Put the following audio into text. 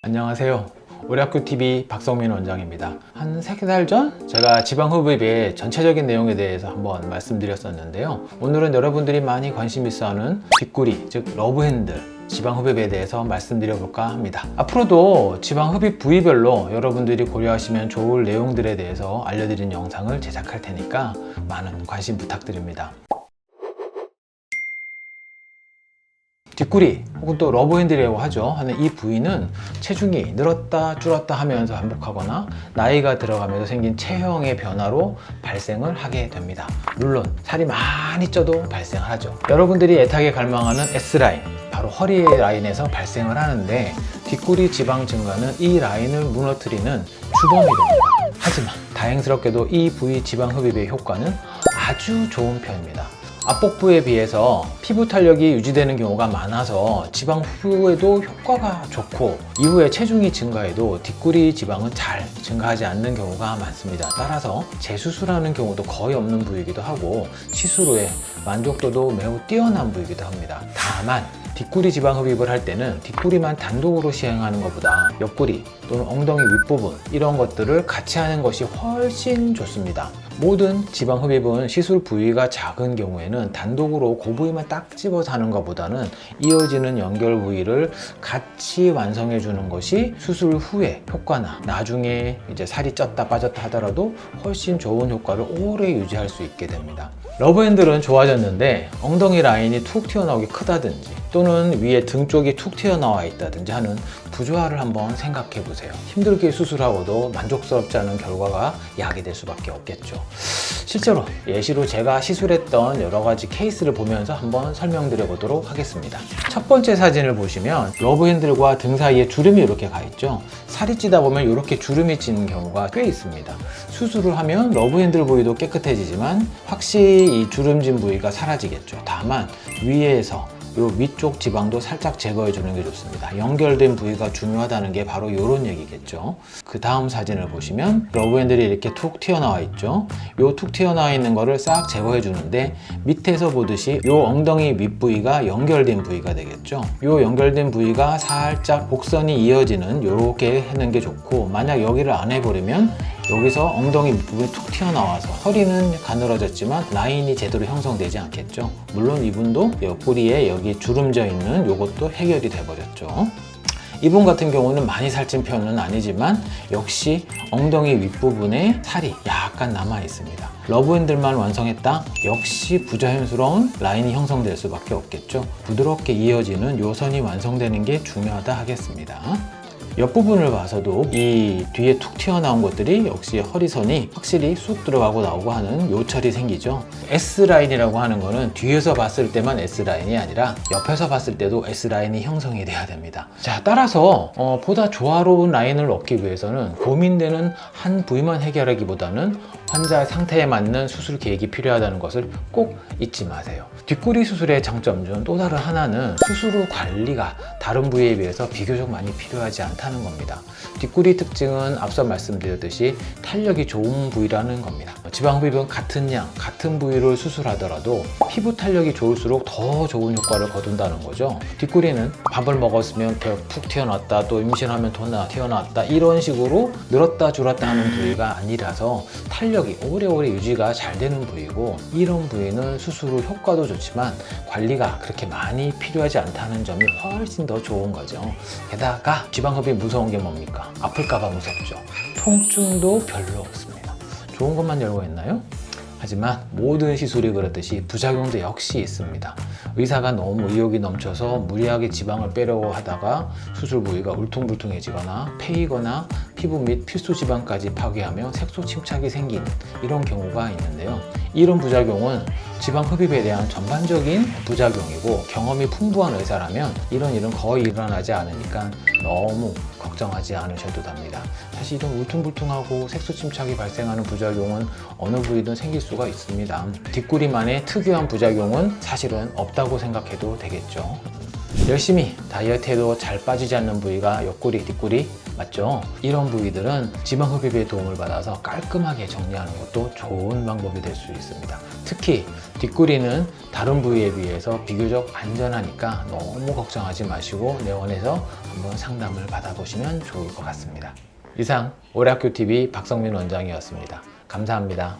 안녕하세요. 우리학교TV 박성민 원장입니다. 한 3달 전 제가 지방흡입의 전체적인 내용에 대해서 한번 말씀드렸었는데요. 오늘은 여러분들이 많이 관심 있어하는 뒷구리, 즉 러브핸들 지방흡입에 대해서 말씀드려볼까 합니다. 앞으로도 지방흡입 부위별로 여러분들이 고려하시면 좋을 내용들에 대해서 알려드리는 영상을 제작할 테니까 많은 관심 부탁드립니다. 뒷구리 혹은 또 러브핸들이라고 하죠. 하는 이 부위는 체중이 늘었다 줄었다 하면서 반복하거나 나이가 들어가면서 생긴 체형의 변화로 발생을 하게 됩니다. 물론 살이 많이 쪄도 발생을 하죠. 여러분들이 애타게 갈망하는 S라인, 바로 허리 라인에서 발생을 하는데 뒷구리 지방 증가는 이 라인을 무너뜨리는 주범이 됩니다. 하지만 다행스럽게도 이 부위 지방 흡입의 효과는 아주 좋은 편입니다. 앞복부에 비해서 피부 탄력이 유지되는 경우가 많아서 지방 후에도 효과가 좋고 이후에 체중이 증가해도 뒷구리 지방은 잘 증가하지 않는 경우가 많습니다. 따라서 재수술하는 경우도 거의 없는 부위이기도 하고 시술 후에 만족도도 매우 뛰어난 부위이기도 합니다. 다만 뒷구리 지방 흡입을 할 때는 뒷구리만 단독으로 시행하는 것보다 옆구리 또는 엉덩이 윗부분 이런 것들을 같이 하는 것이 훨씬 좋습니다. 모든 지방 흡입은 시술 부위가 작은 경우에는 단독으로 그 부위만 딱 집어서 하는 것보다는 이어지는 연결 부위를 같이 완성해 주는 것이 수술 후에 효과나 나중에 이제 살이 쪘다 빠졌다 하더라도 훨씬 좋은 효과를 오래 유지할 수 있게 됩니다. 러브핸들은 좋아졌는데 엉덩이 라인이 툭 튀어나오기 크다든지 또는 위에 등 쪽이 툭 튀어나와 있다든지 하는 부조화를 한번 생각해 보세요. 힘들게 수술하고도 만족스럽지 않은 결과가 야기될 수밖에 없겠죠. 실제로 예시로 제가 시술했던 여러 가지 케이스를 보면서 한번 설명드려 보도록 하겠습니다. 첫 번째 사진을 보시면 러브핸들과 등 사이에 주름이 이렇게 가 있죠. 살이 찌다 보면 이렇게 주름이 찌는 경우가 꽤 있습니다. 수술을 하면 러브핸들 부위도 깨끗해지지만 확실히 이 주름진 부위가 사라지겠죠. 다만 위에서 요 위쪽 지방도 살짝 제거해 주는 게 좋습니다. 연결된 부위가 중요하다는 게 바로 이런 얘기겠죠. 그 다음 사진을 보시면 러브핸들이 이렇게 툭 튀어나와 있죠. 요 툭 튀어나와 있는 거를 싹 제거해 주는데 밑에서 보듯이 요 엉덩이 윗부위가 연결된 부위가 되겠죠. 요 연결된 부위가 살짝 곡선이 이어지는 요렇게 하는 게 좋고, 만약 여기를 안 해버리면 여기서 엉덩이 밑부분이 툭 튀어나와서 허리는 가늘어졌지만 라인이 제대로 형성되지 않겠죠. 물론 이분도 옆구리에 여기 주름져 있는 요것도 해결이 돼버렸죠. 이분 같은 경우는 많이 살찐 편은 아니지만 역시 엉덩이 윗부분에 살이 약간 남아 있습니다. 러브핸들만 완성했다? 역시 부자연스러운 라인이 형성될 수밖에 없겠죠. 부드럽게 이어지는 요 선이 완성되는 게 중요하다 하겠습니다. 옆부분을 봐서도 이 뒤에 툭 튀어나온 것들이 역시 허리선이 확실히 쑥 들어가고 나오고 하는 요철이 생기죠. S라인이라고 하는 거는 뒤에서 봤을 때만 S라인이 아니라 옆에서 봤을 때도 S라인이 형성이 돼야 됩니다. 자, 따라서 보다 조화로운 라인을 얻기 위해서는 고민되는 한 부위만 해결하기보다는 환자의 상태에 맞는 수술 계획이 필요하다는 것을 꼭 잊지 마세요. 뒷구리 수술의 장점 중 또 다른 하나는 수술 후 관리가 다른 부위에 비해서 비교적 많이 필요하지 않다는 겁니다. 뒷구리 특징은 앞서 말씀드렸듯이 탄력이 좋은 부위라는 겁니다. 지방흡입은 같은 양, 같은 부위를 수술하더라도 피부 탄력이 좋을수록 더 좋은 효과를 거둔다는 거죠. 뒷구리는 밥을 먹었으면 배 푹 튀어나왔다, 또 임신하면 더 튀어나왔다, 이런 식으로 늘었다 줄었다 하는 부위가 아니라서 탄력이 오래오래 유지가 잘 되는 부위고, 이런 부위는 수술 후 효과도 좋지만 관리가 그렇게 많이 필요하지 않다는 점이 훨씬 더 좋은 거죠. 게다가 지방흡입 무서운 게 뭡니까? 아플까봐 무섭죠. 통증도 별로 없습니다. 좋은 것만 열고 있나요? 하지만 모든 시술이 그렇듯이 부작용도 역시 있습니다. 의사가 너무 의욕이 넘쳐서 무리하게 지방을 빼려고 하다가 수술 부위가 울퉁불퉁해지거나 패이거나 피부 및 필수 지방까지 파괴하며 색소 침착이 생기는 이런 경우가 있는데요. 이런 부작용은 지방 흡입에 대한 전반적인 부작용이고, 경험이 풍부한 의사라면 이런 일은 거의 일어나지 않으니까 너무 걱정하지 않으셔도 됩니다. 사실 이런 울퉁불퉁하고 색소 침착이 발생하는 부작용은 어느 부위든 생길 수가 있습니다. 뒷구리만의 특유한 부작용은 사실은 없다고 생각해도 되겠죠. 열심히 다이어트해도 잘 빠지지 않는 부위가 옆구리, 뒷구리 맞죠? 이런 부위들은 지방 흡입의 도움을 받아서 깔끔하게 정리하는 것도 좋은 방법이 될 수 있습니다. 특히 뒷구리는 다른 부위에 비해서 비교적 안전하니까 너무 걱정하지 마시고 내원에서 한번 상담을 받아보시면 좋을 것 같습니다. 이상 오래학교TV 박성민 원장이었습니다. 감사합니다.